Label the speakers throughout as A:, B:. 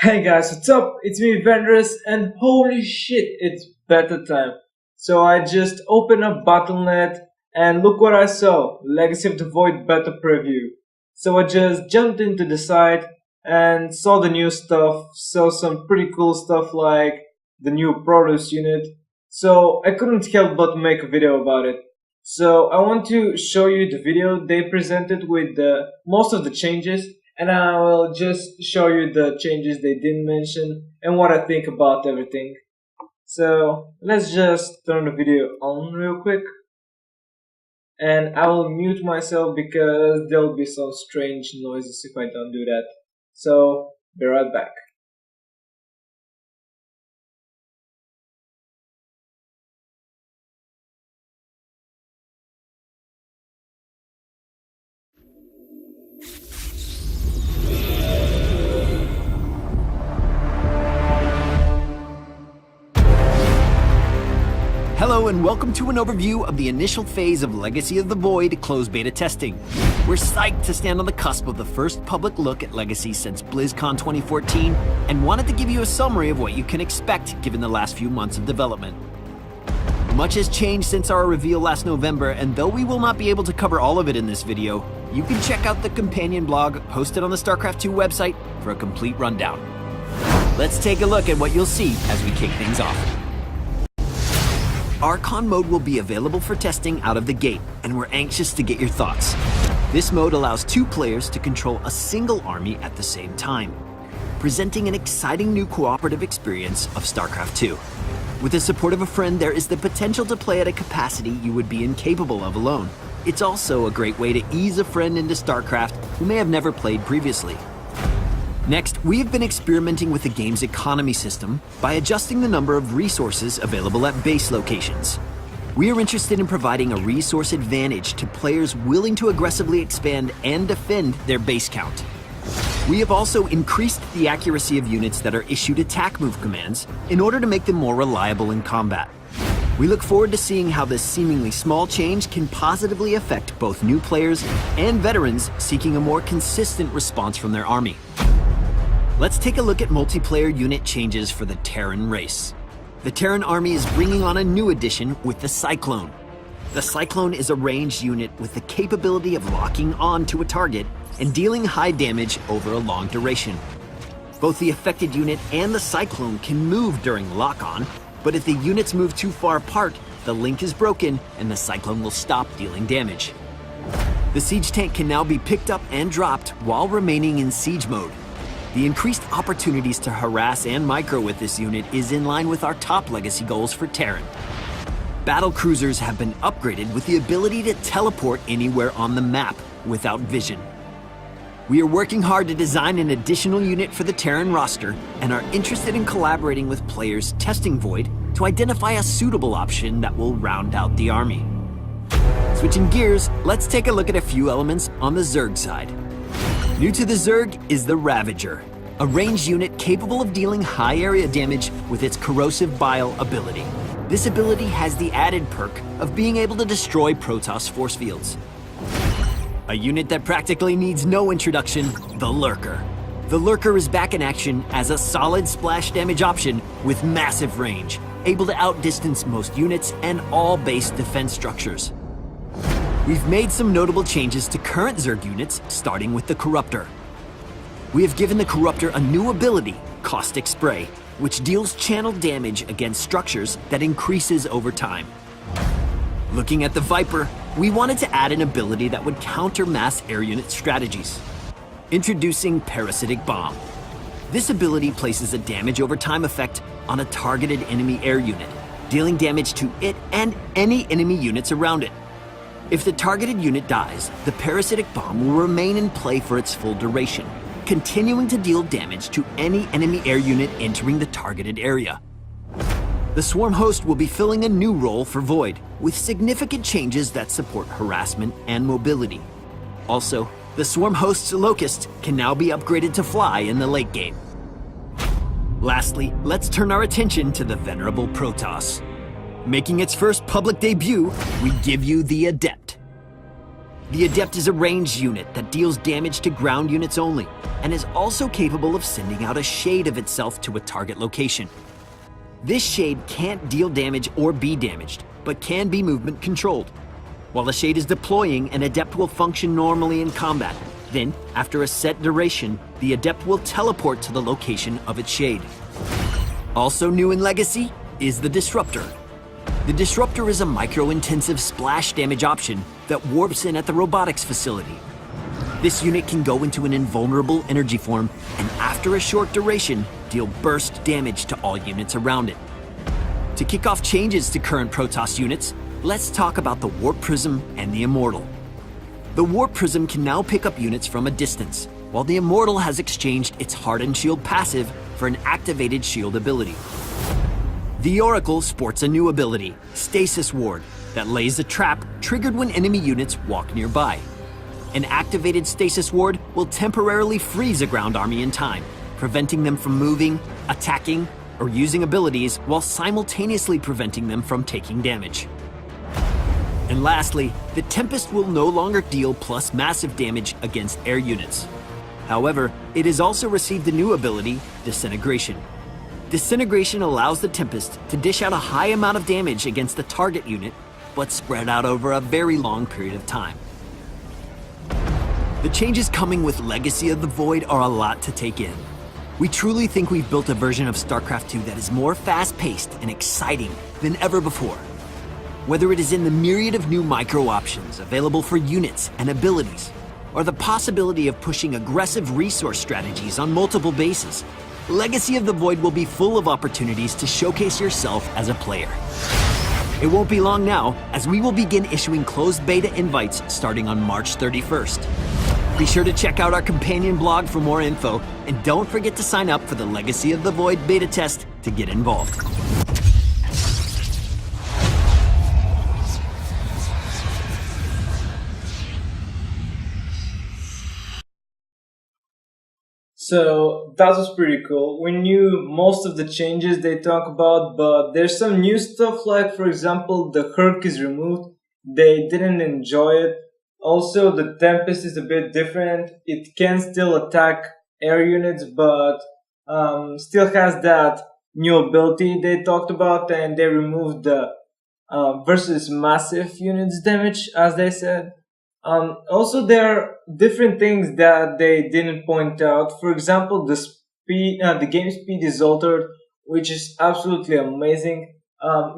A: Hey guys, what's up? It's me, Vendress, and holy shit, it's beta time. So I just opened up Battle.net and look what I saw, Legacy of the Void beta preview. So I just jumped into the site and saw the new stuff, saw some pretty cool stuff like the new Protoss unit. So I couldn't help but make a video about it. So I want to show you the video they presented with most of the changes, and I will just show you the changes they didn't mention and what I think about everything. So let's just turn the video on real quick, and I will mute myself because there'll be some strange noises if I don't do that. So be right back.
B: Hello and welcome to an overview of the initial phase of Legacy of the Void closed beta testing. We're psyched to stand on the cusp of the first public look at Legacy since BlizzCon 2014 and wanted to give you a summary of what you can expect given the last few months of development. Much has changed since our reveal last November, and though we will not be able to cover all of it in this video, you can check out the companion blog posted on the StarCraft 2 website for a complete rundown. Let's take a look at what you'll see as we kick things off. Archon mode will be available for testing out of the gate, and we're anxious to get your thoughts. This mode allows two players to control a single army at the same time, presenting an exciting new cooperative experience of StarCraft 2. With the support of a friend, there is the potential to play at a capacity you would be incapable of alone. It's also a great way to ease a friend into StarCraft who may have never played previously. Next, we have been experimenting with the game's economy system by adjusting the number of resources available at base locations. We are interested in providing a resource advantage to players willing to aggressively expand and defend their base count. We have also increased the accuracy of units that are issued attack move commands in order to make them more reliable in combat. We look forward to seeing how this seemingly small change can positively affect both new players and veterans seeking a more consistent response from their army. Let's take a look at multiplayer unit changes for the Terran race. The Terran army is bringing on a new addition with the Cyclone. The Cyclone is a ranged unit with the capability of locking on to a target and dealing high damage over a long duration. Both the affected unit and the Cyclone can move during lock-on, but if the units move too far apart, the link is broken and the Cyclone will stop dealing damage. The Siege Tank can now be picked up and dropped while remaining in siege mode. The increased opportunities to harass and micro with this unit is in line with our top legacy goals for Terran. Battle cruisers have been upgraded with the ability to teleport anywhere on the map without vision. We are working hard to design an additional unit for the Terran roster and are interested in collaborating with players testing Void to identify a suitable option that will round out the army. Switching gears, let's take a look at a few elements on the Zerg side. New to the Zerg is the Ravager, a ranged unit capable of dealing high area damage with its corrosive bile ability. This ability has the added perk of being able to destroy Protoss force fields. A unit that practically needs no introduction, the Lurker. The Lurker is back in action as a solid splash damage option with massive range, able to outdistance most units and all base defense structures. We've made some notable changes to current Zerg units, starting with the Corruptor. We have given the Corruptor a new ability, Caustic Spray, which deals channel damage against structures that increases over time. Looking at the Viper, we wanted to add an ability that would counter mass air unit strategies. Introducing Parasitic Bomb. This ability places a damage over time effect on a targeted enemy air unit, dealing damage to it and any enemy units around it. If the targeted unit dies, the Parasitic Bomb will remain in play for its full duration, continuing to deal damage to any enemy air unit entering the targeted area. The Swarm Host will be filling a new role for Void, with significant changes that support harassment and mobility. Also, the Swarm Host's Locust can now be upgraded to fly in the late game. Lastly, let's turn our attention to the venerable Protoss. Making its first public debut, we give you the Adept. The Adept is a ranged unit that deals damage to ground units only, and is also capable of sending out a shade of itself to a target location. This shade can't deal damage or be damaged, but can be movement controlled. While the shade is deploying, an Adept will function normally in combat. Then, after a set duration, the Adept will teleport to the location of its shade. Also new in Legacy is the Disruptor. The Disruptor is a micro-intensive splash damage option that warps in at the robotics facility. This unit can go into an invulnerable energy form and after a short duration, deal burst damage to all units around it. To kick off changes to current Protoss units, let's talk about the Warp Prism and the Immortal. The Warp Prism can now pick up units from a distance, while the Immortal has exchanged its Hardened Shield passive for an activated shield ability. The Oracle sports a new ability, Stasis Ward, that lays a trap triggered when enemy units walk nearby. An activated Stasis Ward will temporarily freeze a ground army in time, preventing them from moving, attacking, or using abilities while simultaneously preventing them from taking damage. And lastly, the Tempest will no longer deal plus massive damage against air units. However, it has also received a new ability, Disintegration. Disintegration allows the Tempest to dish out a high amount of damage against the target unit, but spread out over a very long period of time. The changes coming with Legacy of the Void are a lot to take in. We truly think we've built a version of StarCraft 2 that is more fast-paced and exciting than ever before. Whether it is in the myriad of new micro options available for units and abilities, or the possibility of pushing aggressive resource strategies on multiple bases, Legacy of the Void will be full of opportunities to showcase yourself as a player. It won't be long now, as we will begin issuing closed beta invites starting on March 31st. Be sure to check out our companion blog for more info, and don't forget to sign up for the Legacy of the Void beta test to get involved.
A: So that was pretty cool. We knew most of the changes they talk about, but there's some new stuff like, for example, the Herc is removed. They didn't enjoy it. Also, the Tempest is a bit different. It can still attack air units, but still has that new ability they talked about, and they removed the versus massive units damage, as they said. Also, there are different things that they didn't point out. For example, the game speed is altered, which is absolutely amazing.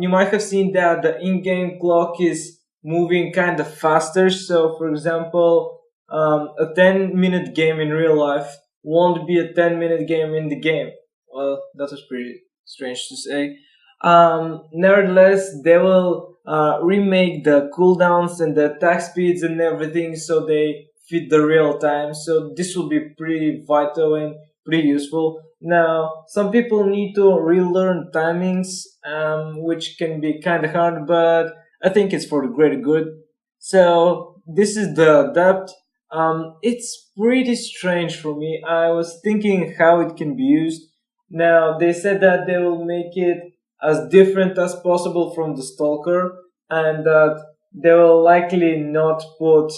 A: You might have seen that the in-game clock is moving kind of faster. So, for example, a 10-minute game in real life won't be a 10-minute game in the game. Well, that was pretty strange to say. Nevertheless, they will remake the cooldowns and the attack speeds and everything so they fit the real time. So this will be pretty vital and pretty useful. Now, some people need to relearn timings, which can be kind of hard, but I think it's for the greater good. So this is the Adept. It's pretty strange for me. I was thinking how it can be used. Now, they said that they will make it as different as possible from the Stalker, and that they will likely not put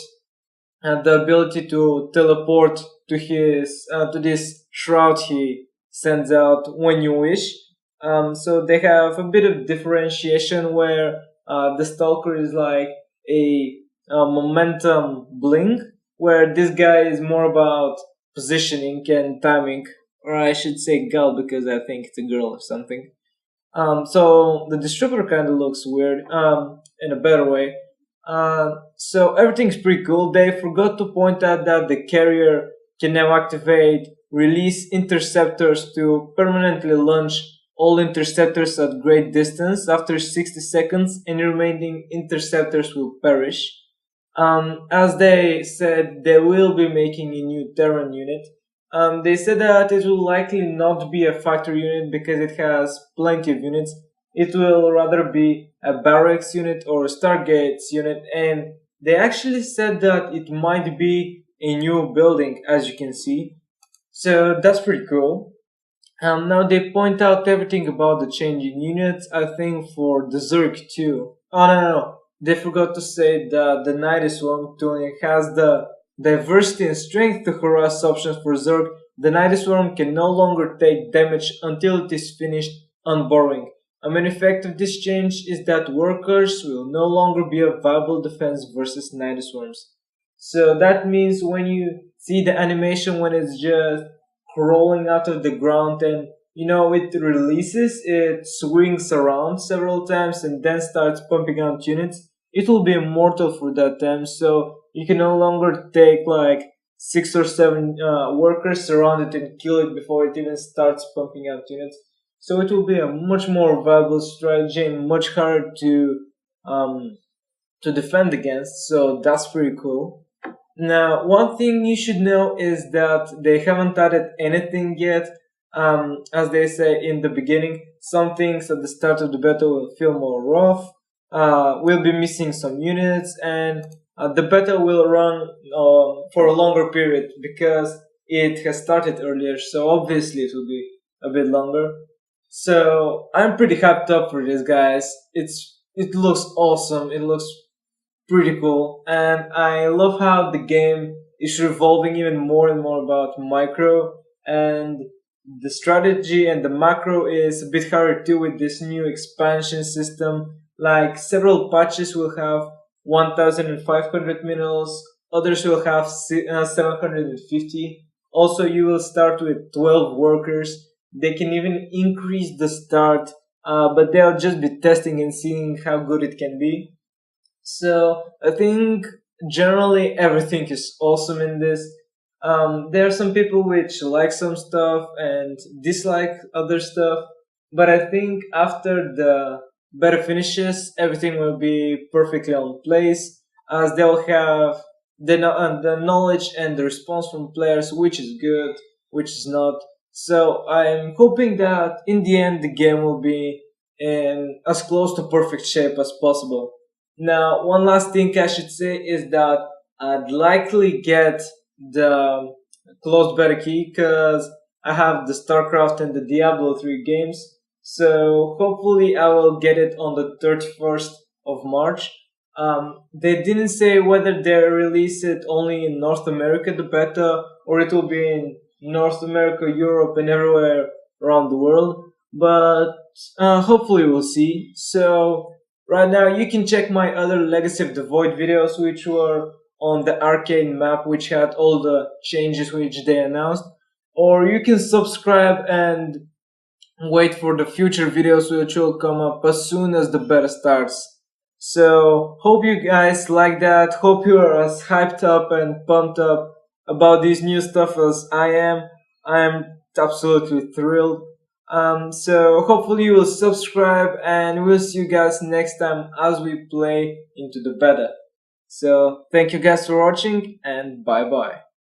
A: the ability to teleport to his to this shroud he sends out when you wish. So they have a bit of differentiation where the Stalker is like a momentum blink, where this guy is more about positioning and timing, or I should say gal because I think it's a girl or something. So the Disruptor kind of looks weird, in a better way. So everything's pretty cool. They forgot to point out that the carrier can now activate release interceptors to permanently launch all interceptors at great distance after 60 seconds, and remaining interceptors will perish. As they said, they will be making a new Terran unit. They said that it will likely not be a factory unit because it has plenty of units. It will rather be a barracks unit or a Stargates unit, and they actually said that it might be a new building, as you can see. So that's pretty cool. Now they point out everything about the changing units, I think, for the Zerg too. Oh, no. they forgot to say that the Night Swarm tuning has the diversity and strength to harass options for Zerg. The Night Swarm can no longer take damage until it is finished unburrowing. A main effect of this change is that workers will no longer be a viable defense versus Night Swarms. So that means when you see the animation when it's just crawling out of the ground and it releases, it swings around several times and then starts pumping out units, it will be immortal for that time. So you can no longer take like 6 or 7 workers, surround it and kill it before it even starts pumping out units. So it will be a much more viable strategy and much harder to defend against. So that's pretty cool. Now, one thing you should know is that they haven't added anything yet. As they say in the beginning, some things at the start of the beta will feel more rough. We'll be missing some units, and the beta will run for a longer period because it has started earlier. So obviously it will be a bit longer. So I'm pretty hyped up for this, guys. It looks awesome. It looks pretty cool, and I love how the game is revolving even more and more about micro, and the strategy and the macro is a bit harder too with this new expansion system. Like several patches will have 1500 minerals, others will have 750. Also, you will start with 12 workers. They can even increase the start, but they'll just be testing and seeing how good it can be. So I think generally everything is awesome in this. There are some people which like some stuff and dislike other stuff, but I think after the beta finishes, everything will be perfectly on place, as they'll have the knowledge and the response from players, which is good, which is not. So I'm hoping that in the end the game will be in as close to perfect shape as possible. Now, one last thing I should say is that I'd likely get the closed beta key because I have the StarCraft and the Diablo 3 games. So hopefully I will get it on the 31st of March. They didn't say whether they release it only in North America, the beta, or it will be in North America, Europe, and everywhere around the world. But hopefully we'll see. So right now you can check my other Legacy of the Void videos, which were on the arcade map, which had all the changes which they announced. Or you can subscribe and wait for the future videos which will come up as soon as the beta starts. So hope you guys like that. Hope you are as hyped up and pumped up about this new stuff as I am. I am absolutely thrilled. So hopefully you will subscribe, and we'll see you guys next time as we play into the beta. So thank you guys for watching, and bye bye.